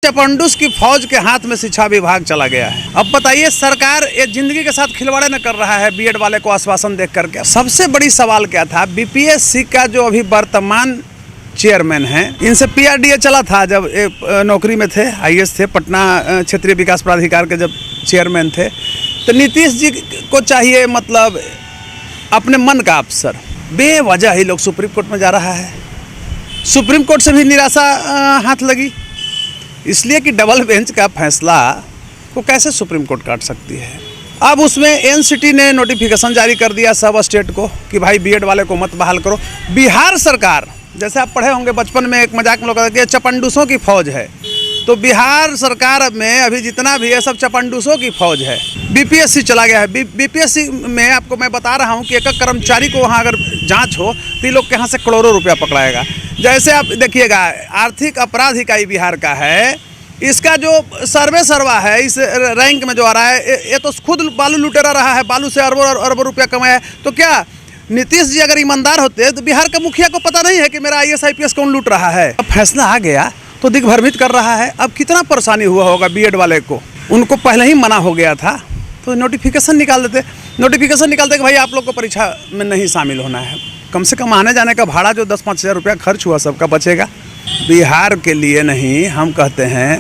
चपंडुस की फौज के हाथ में शिक्षा विभाग चला गया है। अब बताइए, सरकार ये जिंदगी के साथ खिलवाड़ न कर रहा है बीएड वाले को आश्वासन देख करके। सबसे बड़ी सवाल क्या था, बीपीएससी का जो अभी वर्तमान चेयरमैन है, इनसे पीआरडीए चला था जब नौकरी में थे, आईएएस थे, पटना क्षेत्रीय विकास प्राधिकार के जब चेयरमैन थे, तो नीतीश जी को चाहिए मतलब अपने मन का अफसर। बेवजह ही लोग सुप्रीम कोर्ट में जा रहा है। सुप्रीम कोर्ट से भी निराशा हाथ लगी, इसलिए कि डबल बेंच का फैसला को कैसे सुप्रीम कोर्ट काट सकती है। अब उसमें एनसीटी ने नोटिफिकेशन जारी कर दिया सब स्टेट को कि भाई बीएड वाले को मत बहाल करो। बिहार सरकार, जैसे आप पढ़े होंगे बचपन में, एक मजाक में लोग कहते हैं चपंडुसों की फौज है, तो बिहार सरकार में अभी जितना भी है सब चपंडुसों की फौज है। बीपीएससी चला गया है। बीपीएससी में आपको मैं बता रहा हूँ कि एक कर्मचारी को वहाँ अगर जांच हो तो ये लोग के यहाँ से करोड़ों रुपया पकड़ाएगा। जैसे आप देखिएगा, आर्थिक अपराध इकाई बिहार का है, इसका जो सर्वा है इस रैंक में जो आ रहा है, ये तो खुद बालू लुटेरा रहा है, बालू से अरबों अरबों रुपया कमाया है। तो क्या नीतीश जी अगर ईमानदार होते तो बिहार का मुखिया को पता नहीं है कि मेरा आईएएस आईपीएस कौन लूट रहा है। अब फैसला आ गया तो दिग्भ्रमित कर रहा है। अब कितना परेशानी हुआ होगा बीएड वाले को। उनको पहले ही मना हो गया था तो नोटिफिकेशन निकाल देते। नोटिफिकेशन निकालते कि भाई आप लोग को परीक्षा में नहीं शामिल होना है। कम से कम आने जाने का भाड़ा जो 10-5 हज़ार रुपया खर्च हुआ सबका बचेगा। बिहार के लिए नहीं, हम कहते हैं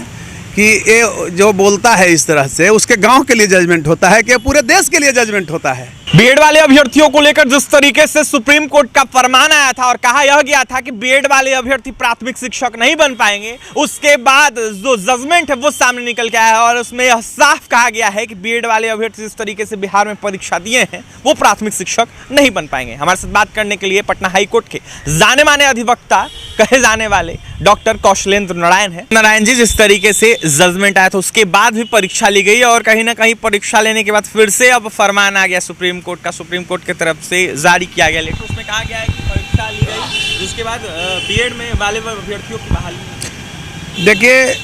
कि ये जो बोलता है इस तरह से, उसके गांव के लिए जजमेंट होता है कि पूरे देश के लिए जजमेंट होता है। बीएड वाले अभ्यर्थियों को लेकर जिस तरीके से सुप्रीम कोर्ट का फरमान आया था और कहा यह गया था कि बीएड वाले अभ्यर्थी प्राथमिक शिक्षक नहीं बन पाएंगे, उसके बाद जो जजमेंट है वो सामने निकल के आया है और उसमें यह साफ कहा गया है कि बीएड वाले अभ्यर्थी जिस तरीके से बिहार में परीक्षा दिए हैं वो प्राथमिक शिक्षक नहीं बन पाएंगे। हमारे साथ बात करने के लिए पटना हाईकोर्ट के जाने माने अधिवक्ता कहे जाने वाले डॉक्टर कौशलेंद्र नारायण है। नारायण जी, जिस तरीके से जजमेंट आया था उसके बाद भी परीक्षा ली गई और कहीं ना कहीं परीक्षा लेने के बाद फिर से अब फरमान आ गया सुप्रीम कोर्ट का, सुप्रीम कोर्ट की तरफ से जारी किया गया लेटर। उसमें कहा गया है कि परीक्षा ली गई, जिसके बाद बीएड में वाले अभ्यर्थियों की बहाली। देखिए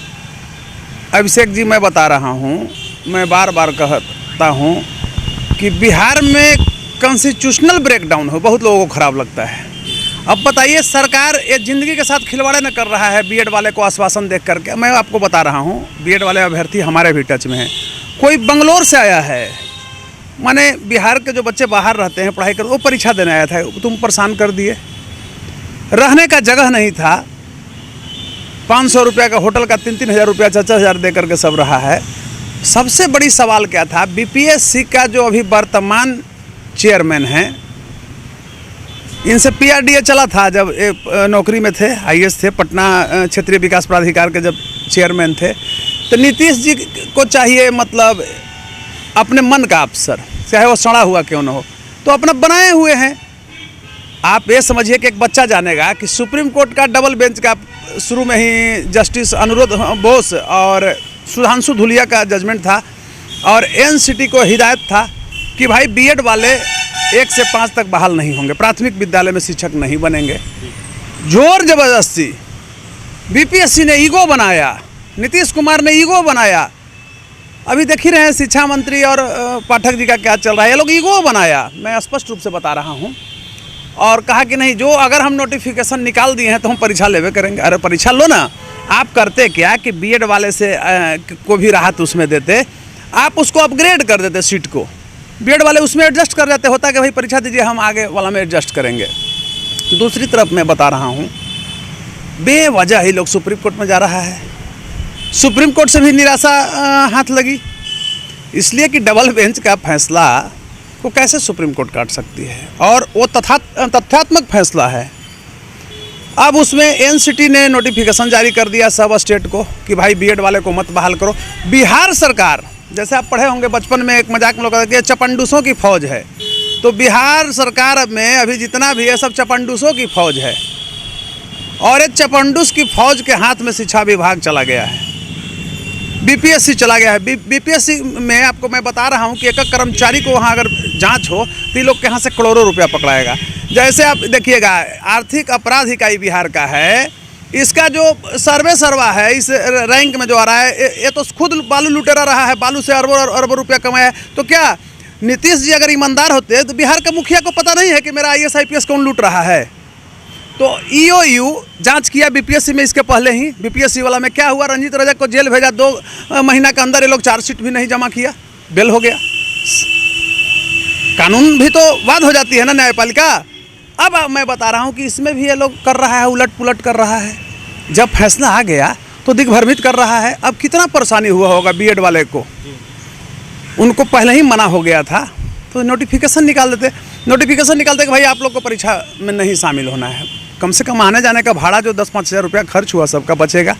अभिषेक जी, मैं बता रहा हूँ, मैं बार बार कहता हूँ कि बिहार में कॉन्स्टिट्यूशनल ब्रेकडाउन हो बहुत लोगों को खराब लगता है। अब बताइए, सरकार ये जिंदगी के साथ खिलवाड़ न कर रहा है बीएड वाले को आश्वासन देख करके। मैं आपको बता रहा हूँ, बीएड वाले अभ्यर्थी हमारे भी टच में हैं। कोई बंगलोर से आया है, माने बिहार के जो बच्चे बाहर रहते हैं पढ़ाई कर, वो परीक्षा देने आया था, तुम परेशान कर दिए। रहने का जगह नहीं था, 500 रुपया का होटल का 3-3 हज़ार रुपया 4-4 हज़ार दे करके सब रहा है। सबसे बड़ी सवाल क्या था, बीपीएससी का जो अभी वर्तमान चेयरमैन है, इनसे पीआरडीए चला था जब नौकरी में थे, आईएएस थे, पटना क्षेत्रीय विकास प्राधिकार के जब चेयरमैन थे, तो नीतीश जी को चाहिए मतलब अपने मन का अफसर, चाहे वो सड़ा हुआ क्यों न हो, तो अपना बनाए हुए हैं। आप ये समझिए कि एक बच्चा जानेगा कि सुप्रीम कोर्ट का डबल बेंच का शुरू में ही जस्टिस अनुरोध बोस और सुधांशु धुलिया का जजमेंट था और एनसीटी को हिदायत था कि भाई बीएड वाले 1 से 5 तक बहाल नहीं होंगे, प्राथमिक विद्यालय में शिक्षक नहीं बनेंगे। जोर जबरदस्ती बीपीएससी ने ईगो बनाया, नीतीश कुमार ने ईगो बनाया। अभी देख ही रहे हैं शिक्षा मंत्री और पाठक जी का क्या चल रहा है, ये लोग ईगो बनाया। मैं स्पष्ट रूप से बता रहा हूँ और कहा कि नहीं, जो अगर हम नोटिफिकेशन निकाल दिए हैं तो हम परीक्षा लेवे करेंगे। अरे परीक्षा लो ना। आप करते क्या कि बीएड वाले से को भी राहत उसमें देते, आप उसको अपग्रेड कर देते सीट को, बीएड वाले उसमें एडजस्ट कर देते, होता कि भाई परीक्षा दीजिए, हम आगे वाला में एडजस्ट करेंगे। दूसरी तरफ मैं बता रहा हूँ, बेवजह ही लोग सुप्रीम कोर्ट में जा रहा है। सुप्रीम कोर्ट से भी निराशा हाथ लगी, इसलिए कि डबल बेंच का फैसला को कैसे सुप्रीम कोर्ट काट सकती है और वो तथ्यात्मक फैसला है। अब उसमें एनसीटी ने नोटिफिकेशन जारी कर दिया सब स्टेट को कि भाई बीएड वाले को मत बहाल करो। बिहार सरकार, जैसे आप पढ़े होंगे बचपन में, एक मजाक में लोग कहते हैं चपंडुसों की फौज है, तो बिहार सरकार में अभी जितना भी है सब चपंडुसों की फौज है और एक चपंडुस की फौज के हाथ में शिक्षा विभाग चला गया है। बीपीएससी चला गया है। बीपीएससी में आपको मैं बता रहा हूँ कि एक कर्मचारी को वहाँ अगर जांच हो तो ये लोग के यहाँ से करोड़ों रुपया पकड़ाएगा। जैसे आप देखिएगा, आर्थिक अपराध इकाई बिहार का है, इसका जो सर्वा है इस रैंक में जो आ रहा है, ये तो खुद बालू लुटेरा रहा है, बालू से अरबों अरबों रुपया कमाया है। तो क्या नीतीश जी अगर ईमानदार होते तो बिहार का मुखिया को पता नहीं है कि मेरा आईएएस आईपीएस कौन लूट रहा है। तो EOU जांच किया बीपीएससी में, इसके पहले ही बीपीएससी वाला में क्या हुआ, रंजीत रजक को जेल भेजा, 2 महीना के अंदर ये लोग चार्जशीट भी नहीं जमा किया, बेल हो गया। कानून भी तो वाद हो जाती है ना न्यायपालिका। अब मैं बता रहा हूँ कि इसमें भी ये लोग कर रहा है, उलट पुलट कर रहा है। जब फैसला आ गया तो दिग्भ्रमित कर रहा है। अब कितना परेशानी हुआ होगा बीएड वाले को, उनको पहले ही मना हो गया था तो नोटिफिकेशन निकाल देते। नोटिफिकेशन निकालते कि भाई आप लोग को परीक्षा में नहीं शामिल होना है। कम से कम आने जाने का भाड़ा जो 10-5 हज़ार रुपया खर्च हुआ सबका बचेगा।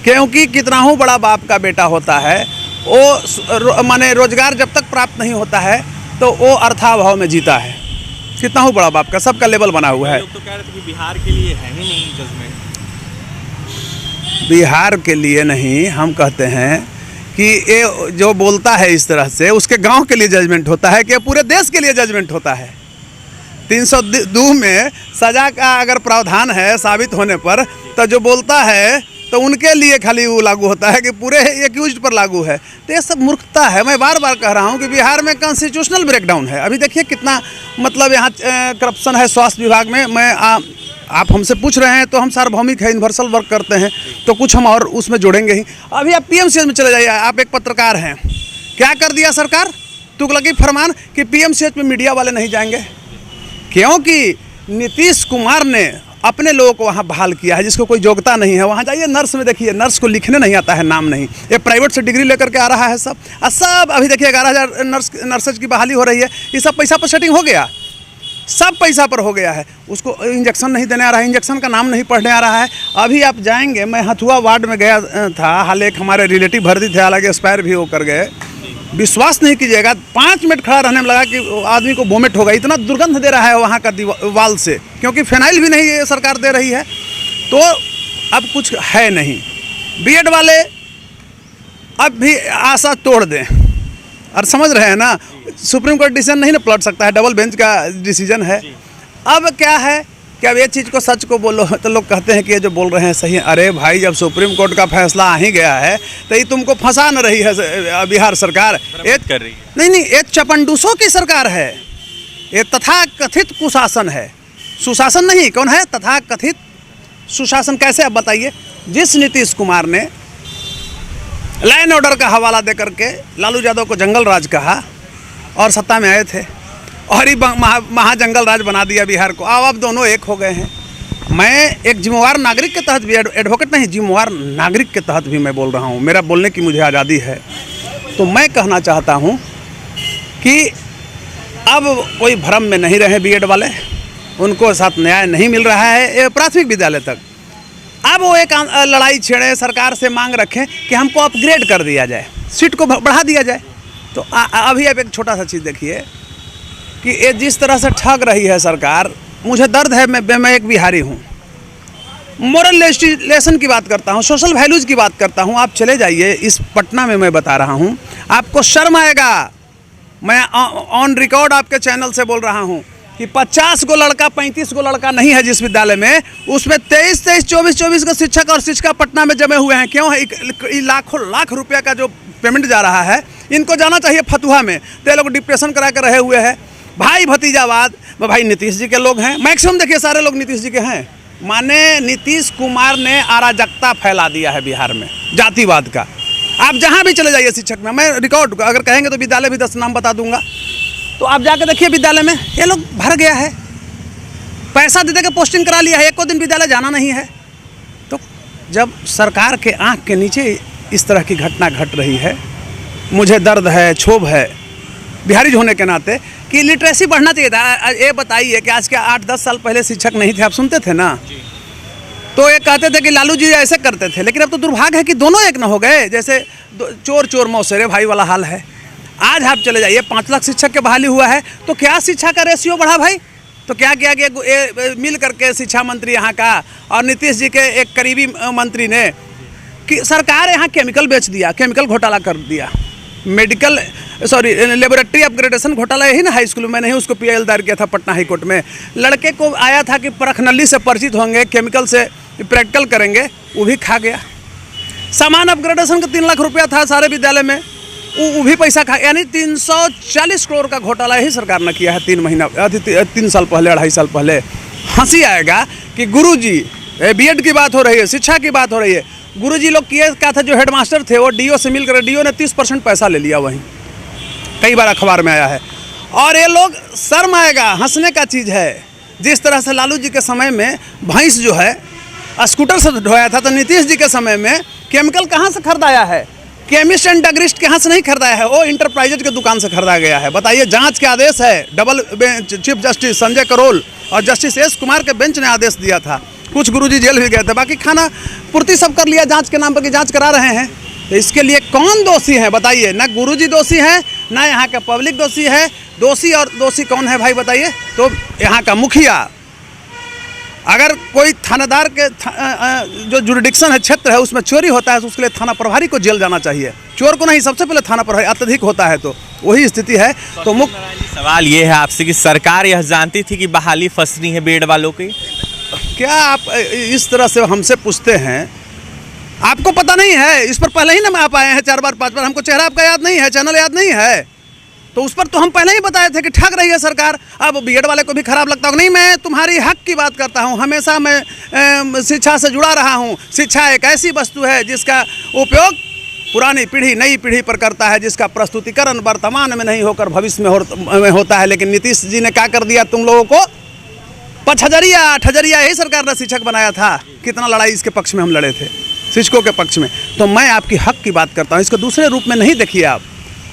क्योंकि कितना हो बड़ा बाप का बेटा होता है वो माने रोजगार जब तक प्राप्त नहीं होता है तो वो अर्थाभाव में जीता है। कितना हो बड़ा बाप का, सबका लेवल बना हुआ है। लोग तो कह रहे थे कि बिहार के लिए है ही नहीं जजमेंट। बिहार के लिए नहीं, हम कहते हैं कि ये जो बोलता है इस तरह से उसके गांव के लिए जजमेंट होता है कि पूरे देश के लिए जजमेंट होता है। 302 में सजा का अगर प्रावधान है साबित होने पर, तो जो बोलता है तो उनके लिए खाली वो लागू होता है कि पूरे एक्यूज्ड पर लागू है। तो ये सब मूर्खता है। मैं बार बार कह रहा हूँ कि बिहार में कॉन्स्टिट्यूशनल ब्रेकडाउन है। अभी देखिए कितना मतलब यहाँ करप्शन है स्वास्थ्य विभाग में। मैं आप हमसे पूछ रहे हैं तो हम सार्वभौमिक है, यूनिवर्सल वर्क करते हैं, तो कुछ हम और उसमें जोड़ेंगे ही। अभी आप पीएमसीएच में चले जाइए, आप एक पत्रकार हैं, क्या कर दिया सरकार, तुगलकी फरमान कि पीएमसीएच में मीडिया वाले नहीं जाएंगे, क्योंकि नीतीश कुमार ने अपने लोगों को वहाँ बहाल किया है। जिसको कोई योग्यता नहीं है वहाँ जाइए, नर्स में देखिए, नर्स को लिखने नहीं आता है, नाम नहीं, ये प्राइवेट से डिग्री लेकर के आ रहा है सब। और सब अभी देखिए 11,000 नर्सेज की बहाली हो रही है। ये सब पैसा पर सेटिंग हो गया, सब पैसा पर हो गया है। उसको इंजेक्शन नहीं देने आ रहा है, इंजेक्शन का नाम नहीं पढ़ने आ रहा है। अभी आप जाएंगे, मैं हथुआ वार्ड में गया था, हाल एक हमारे रिलेटिव भर्ती थे, हालांकि एक्सपायर भी होकर गए। विश्वास नहीं कीजिएगा, 5 मिनट खड़ा रहने में लगा कि आदमी को वोमिट होगा, इतना दुर्गंध दे रहा है वहाँ का दीवाल से, क्योंकि फिनाइल भी नहीं ये सरकार दे रही है। तो अब कुछ है नहीं। बीएड वाले अब भी आशा तोड़ दें, और समझ रहे हैं ना, सुप्रीम कोर्ट डिसीजन नहीं ना पलट सकता है, डबल बेंच का डिसीजन है। अब क्या है कि अब ये चीज़ को सच को बोलो तो लोग कहते हैं कि ये जो बोल रहे हैं सही है। अरे भाई, जब सुप्रीम कोर्ट का फैसला आ ही गया है तो ये तुमको फंसा न रही है बिहार सरकार, ये कर रही है। नहीं, ये चपंडूसों की सरकार है। ये तथाकथित कुशासन है, सुशासन नहीं। कौन है तथाकथित सुशासन? कैसे आप बताइए। जिस नीतीश कुमार ने लॉ एंड ऑर्डर का हवाला दे करके लालू यादव को जंगल राज कहा और सत्ता में आए थे, और ही महाजंगल राज बना दिया बिहार को। अब दोनों एक हो गए हैं। मैं एक जिम्मेवार नागरिक के तहत भी, एडवोकेट नहीं, जिम्मेवार नागरिक के तहत भी मैं बोल रहा हूँ। मेरा बोलने की मुझे आज़ादी है। तो मैं कहना चाहता हूँ कि अब कोई भ्रम में नहीं रहे बीएड वाले, उनको साथ न्याय नहीं मिल रहा है प्राथमिक विद्यालय तक। अब वो एक लड़ाई छेड़े, सरकार से मांग रखें कि हमको अपग्रेड कर दिया जाए, सीट को बढ़ा दिया जाए। तो अभी आप एक छोटा सा चीज़ देखिए कि ये जिस तरह से ठग रही है सरकार, मुझे दर्द है। मैं एक बिहारी हूँ, मोरल लेजिस्लेशन की बात करता हूँ, सोशल वैल्यूज़ की बात करता हूँ। आप चले जाइए इस पटना में, मैं बता रहा हूँ, आपको शर्म आएगा। मैं ऑन रिकॉर्ड आपके चैनल से बोल रहा हूँ कि 50 गो लड़का 35 गो लड़का नहीं है जिस विद्यालय में, उसमें 23, 24 गो शिक्षक और शिक्षिका पटना में जमे हुए हैं। क्यों है? लाखों लाख रुपया का जो पेमेंट जा रहा है, इनको जाना चाहिए फतुहा में। तो ये लोग डिप्रेशन करा कर रहे हुए हैं। भाई भतीजावाद, भाई नीतीश जी के लोग हैं, मैक्सिमम देखिए सारे लोग नीतीश जी के हैं। माने नीतीश कुमार ने अराजकता फैला दिया है बिहार में, जातिवाद का। आप जहाँ भी चले जाइए शिक्षक में, मैं रिकॉर्ड अगर कहेंगे तो विद्यालय भी 10 नाम बता दूंगा। तो आप जाकर देखिए विद्यालय में ये लोग भर गया है, पैसा दे के पोस्टिंग करा लिया है, एक को दिन विद्यालय जाना नहीं है। तो जब सरकार के आंख के नीचे इस तरह की घटना घट रही है, मुझे दर्द है, क्षोभ है बिहारी होने के नाते कि लिटरेसी बढ़ना चाहिए था। ये बताइए कि आज के 8-10 साल पहले शिक्षक नहीं थे, आप सुनते थे ना, तो ये कहते थे कि लालू जी ऐसे करते थे। लेकिन अब तो दुर्भाग्य है कि दोनों एक न हो गए, जैसे चोर चोर मौसेरे भाई वाला हाल है। आज आप चले जाइए, 5 लाख शिक्षक के बहाली हुआ है, तो क्या शिक्षा का रेशियो बढ़ा भाई? तो क्या किया कि मिल करके शिक्षा मंत्री यहाँ का और नीतीश जी के एक करीबी मंत्री ने कि सरकार यहाँ केमिकल बेच दिया, केमिकल घोटाला कर दिया, लेबोरेटरी अपग्रेडेशन घोटाला यही ना हाई स्कूल में नहीं, उसको PIL दायर किया था पटना हाई कोर्ट में। लड़के को आया था कि परखनली से परिचित होंगे, केमिकल से प्रैक्टिकल करेंगे, वो भी खा गया। सामान अपग्रेडेशन का 3 लाख रुपया था सारे विद्यालय में, वो भी पैसा खा, यानी 340 करोड़ का घोटाला ही सरकार ने किया है 3 साल पहले, 2.5 साल पहले। हंसी आएगा कि गुरुजी, बीएड की बात हो रही है, शिक्षा की बात हो रही है, गुरुजी लोग किए क्या था, जो हेडमास्टर थे वो डीओ से मिलकर डीओ ने 30% पैसा ले लिया, वहीं कई बार अखबार में आया है। और ये लोग, शर्म आएगा, हंसने का चीज़ है। जिस तरह से लालू जी के समय में भैंस जो है स्कूटर से ढोया था, तो नीतीश जी के समय में केमिकल कहाँ से खरीदाया है? केमिस्ट एंड ड्रगिस्ट कहाँ से नहीं खरीदाया है, वो इंटरप्राइजेज के दुकान से खरीदा गया है। बताइए, जांच के आदेश है, double bench chief justice Sanjay Karol और जस्टिस एस कुमार के बेंच ने आदेश दिया था। कुछ गुरुजी जेल भी गए थे, बाकी खाना पूर्ति सब कर लिया जांच के नाम पर कि जांच करा रहे हैं। तो इसके लिए कौन दोषी है बताइए? ना गुरुजी दोषी है, ना यहाँ का पब्लिक दोषी है। दोषी और दोषी कौन है भाई बताइए? तो यहाँ का मुखिया। अगर कोई थानेदार के जो जुरिडिक्शन है, क्षेत्र है, उसमें चोरी होता है तो उसके लिए थाना प्रभारी को जेल जाना चाहिए, चोर को नहीं। सबसे पहले थाना प्रभारी, अत्यधिक होता है तो वही स्थिति है। तो सवाल ये है आपसे कि सरकार यह जानती थी कि बहाली फंसनी है बेड वालों की? क्या आप इस तरह से हमसे पूछते हैं? आपको पता नहीं है? इस पर पहले ही ना आप आए हैं 4 बार 5 बार, हमको चेहरा आपका याद नहीं है, चैनल याद नहीं है, तो उस पर तो हम पहले ही बताए थे कि ठग रही है सरकार। अब बीएड वाले को भी खराब लगता हो नहीं, मैं तुम्हारी हक की बात करता हूँ। हमेशा मैं शिक्षा से जुड़ा रहा हूँ। शिक्षा एक ऐसी वस्तु है जिसका उपयोग पुरानी पीढ़ी नई पीढ़ी पर करता है, जिसका प्रस्तुतिकरण वर्तमान में नहीं होकर भविष्य में होता है। लेकिन नीतीश जी ने क्या कर दिया तुम लोगों को? 5,000 यही सरकार ने शिक्षक बनाया था। कितना लड़ाई इसके पक्ष में हम लड़े थे, शिक्षकों के पक्ष में। तो मैं आपकी हक की बात करता हूँ, इसको दूसरे रूप में नहीं देखिए आप।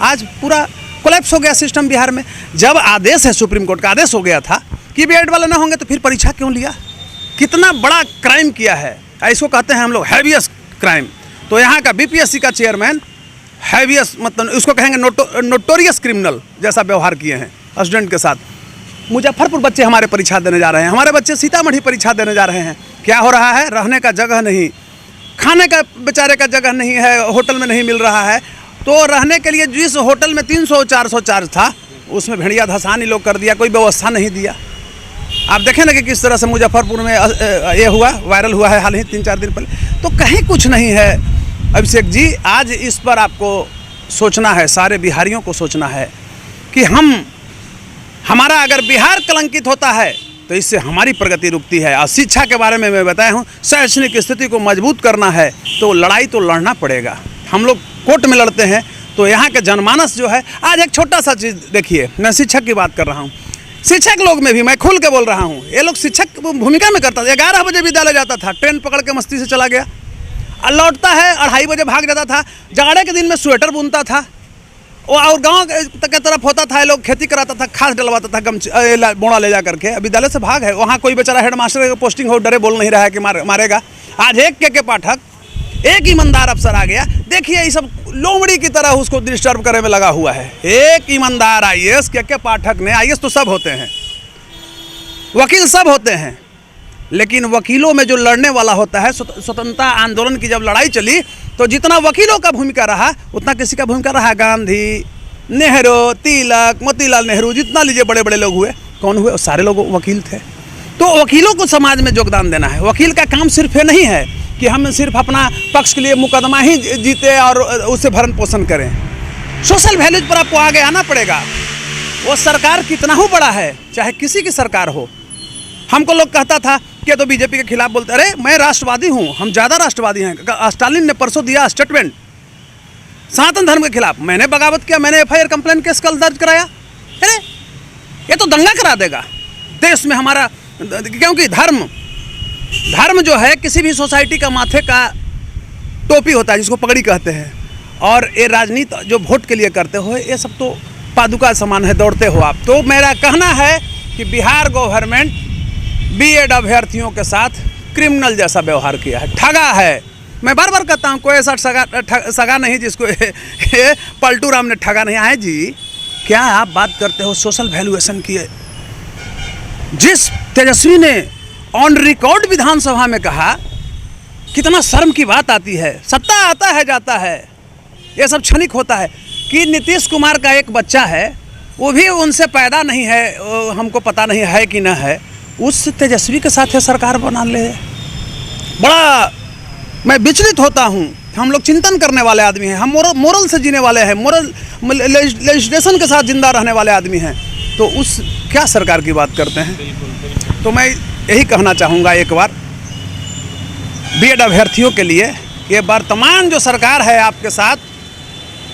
आज पूरा कोलैप्स हो गया सिस्टम बिहार में। जब आदेश है, सुप्रीम कोर्ट का आदेश हो गया था कि बीएड वाले ना होंगे तो फिर परीक्षा क्यों लिया? कितना बड़ा क्राइम किया है, इसको कहते हैं हम लोग हैवियस क्राइम। तो यहाँ का बीपीएससी का चेयरमैन हैवियस, मतलब उसको कहेंगे नोटोरियस क्रिमिनल जैसा व्यवहार किए हैं स्टूडेंट के साथ। मुजफ्फरपुर बच्चे हमारे परीक्षा देने जा रहे हैं, हमारे बच्चे सीतामढ़ी परीक्षा देने जा रहे हैं। क्या हो रहा है? रहने का जगह नहीं, खाने का बेचारे का जगह नहीं है, होटल में नहीं मिल रहा है। तो रहने के लिए जिस होटल में 300-400 चार्ज था, उसमें भेड़िया धसानी लोग कर दिया, कोई व्यवस्था नहीं दिया। आप देखें ना कि किस तरह से मुजफ्फरपुर में ये हुआ, वायरल हुआ है हाल ही 3-4 दिन पहले। तो कहीं कुछ नहीं है अभिषेक जी। आज इस पर आपको सोचना है, सारे बिहारियों को सोचना है कि हमारा अगर बिहार कलंकित होता है तो इससे हमारी प्रगति रुकती है। और शिक्षा के बारे में मैं बताया हूँ, शैक्षणिक स्थिति को मजबूत करना है तो लड़ाई तो लड़ना पड़ेगा। हम लोग कोर्ट में लड़ते हैं, तो यहाँ के जनमानस जो है, आज एक छोटा सा चीज़ देखिए, मैं शिक्षक की बात कर रहा हूँ। शिक्षक लोग में भी मैं खुल के बोल रहा हूँ, ये लोग शिक्षक भूमिका में करता था। 11 बजे विद्यालय जाता था, ट्रेन पकड़ के मस्ती से चला गया, और लौटता है 2:30 बजे भाग जाता था। जाड़े के दिन में स्वेटर बुनता था, और गांव के तरफ होता था, लोग खेती कराता था, खाद डलवाता था बोड़ा ले जा करके। विद्यालय से भाग है, वहाँ कोई बेचारा हेडमास्टर का पोस्टिंग हो, डरे बोल नहीं रहा है कि मारेगा। आज एक के पाठक, एक ईमानदार अफसर आ गया। देखिए ये सब लोमड़ी की तरह उसको डिस्टर्ब करने में लगा हुआ है। एक ईमानदार आईएएस के पाठक ने, आईएएस तो सब होते हैं, वकील सब होते हैं, लेकिन वकीलों में जो लड़ने वाला होता है, स्वतंत्रता आंदोलन की जब लड़ाई चली तो जितना वकीलों का भूमिका रहा उतना किसी का भूमिका रहा? गांधी, नेहरू, तिलक, मोतीलाल नेहरू, जितना लीजिए बड़े बड़े लोग हुए, कौन हुए? सारे लोग वकील थे। तो वकीलों को समाज में योगदान देना है। वकील का काम सिर्फ ये नहीं है कि हम सिर्फ अपना पक्ष के लिए मुकदमा ही जीते और उससे भरण पोषण करें। सोशल वैल्यूज पर आपको आगे आना पड़ेगा। वो सरकार कितना हो बड़ा है, चाहे किसी की सरकार हो। हमको लोग कहता था कि तो बीजेपी के खिलाफ बोलते, अरे मैं राष्ट्रवादी हूँ, हम ज़्यादा राष्ट्रवादी हैं। स्टालिन ने परसों दिया स्टेटमेंट सनातन धर्म के खिलाफ, मैंने बगावत किया, मैंने FIR कंप्लेंट केस कल दर्ज कराया। अरे ये तो दंगा करा देगा देश में हमारा, क्योंकि धर्म जो है किसी भी सोसाइटी का माथे का टोपी होता है, जिसको पगड़ी कहते हैं। और ये राजनीति जो वोट के लिए करते हो, ये सब तो पादुका समान है, दौड़ते हो आप। तो मेरा कहना है कि बिहार गवर्नमेंट बीएड अभ्यर्थियों के साथ क्रिमिनल जैसा व्यवहार किया है, ठगा है। मैं बार बार कहता हूँ, कोई ऐसा सगा नहीं जिसको पलटू राम ने ठगा नहीं है। जी क्या आप बात करते हो सोशल वैल्यूएशन की? जिस तेजस्वी ने ऑन रिकॉर्ड विधानसभा में कहा, कितना शर्म की बात आती है। सत्ता आता है जाता है, ये सब क्षणिक होता है। कि नीतीश कुमार का एक बच्चा है, वो भी उनसे पैदा नहीं है, हमको पता नहीं है कि न है, उस तेजस्वी के साथ है सरकार बना ले। बड़ा मैं विचलित होता हूँ। हम लोग चिंतन करने वाले आदमी हैं, हम मोरल से जीने वाले हैं, मोरल लेजिस्लेशन के साथ जिंदा रहने वाले आदमी हैं, तो उस क्या सरकार की बात करते हैं? तो मैं यही कहना चाहूँगा एक बार बीएड अभ्यर्थियों के लिए, ये वर्तमान जो सरकार है आपके साथ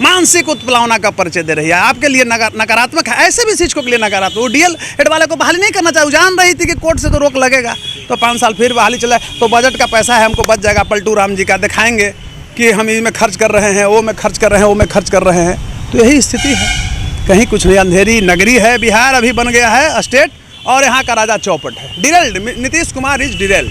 मानसिक उत्प्लावना का परिचय दे रही है, आपके लिए नकारात्मक है। ऐसे भी शिक्षकों के लिए नकारात्मक। वो डीएलएड वाले को बहाली नहीं करना चाहिए, जान रही थी कि कोर्ट से तो रोक लगेगा, तो 5 साल फिर बहाली चला, तो बजट का पैसा है हमको बच जाएगा। पलटू राम जी का दिखाएंगे कि हम इसमें खर्च कर रहे हैं, वो में खर्च कर रहे हैं, वो में खर्च कर रहे हैं। तो यही स्थिति है, कहीं कुछ नहीं। अंधेरी नगरी है बिहार, अभी बन गया है स्टेट, और यहाँ का राजा चौपट है, derailed. Nitish Kumar is derailed.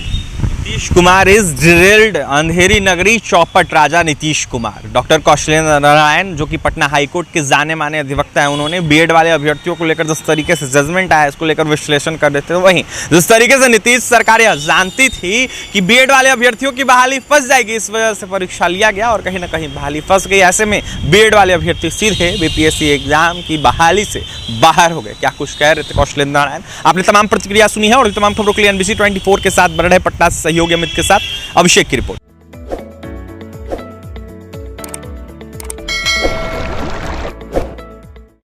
Nitish Kumar is derailed, अंधेरी नगरी चौपट राजा नीतीश कुमार। डॉक्टर कौशलेंद्र नारायण जो कि पटना हाईकोर्ट के जाने माने अधिवक्ता हैं, उन्होंने बीएड वाले अभ्यर्थियों को लेकर जिस तरीके से जजमेंट आया इसको लेकर विश्लेषण कर रहे थे। वहीं जिस तरीके से नीतीश सरकार यह जानती थी कि बीएड वाले अभ्यर्थियों की बहाली फंस जाएगी, इस वजह से परीक्षा लिया गया और कहीं ना कहीं बहाली फंस गई। ऐसे में बीएड वाले अभ्यर्थी सीधे बीपीएससी एग्जाम की बहाली से बाहर हो गए। क्या कुछ कह रहे थे कौशलेंद्र नारायण, आपने तमाम प्रतिक्रिया सुनी है और तमाम खबरों के लिए NBC 24 के साथ बन रहे पटना से सहयोगी अमित के साथ अभिषेक की रिपोर्ट।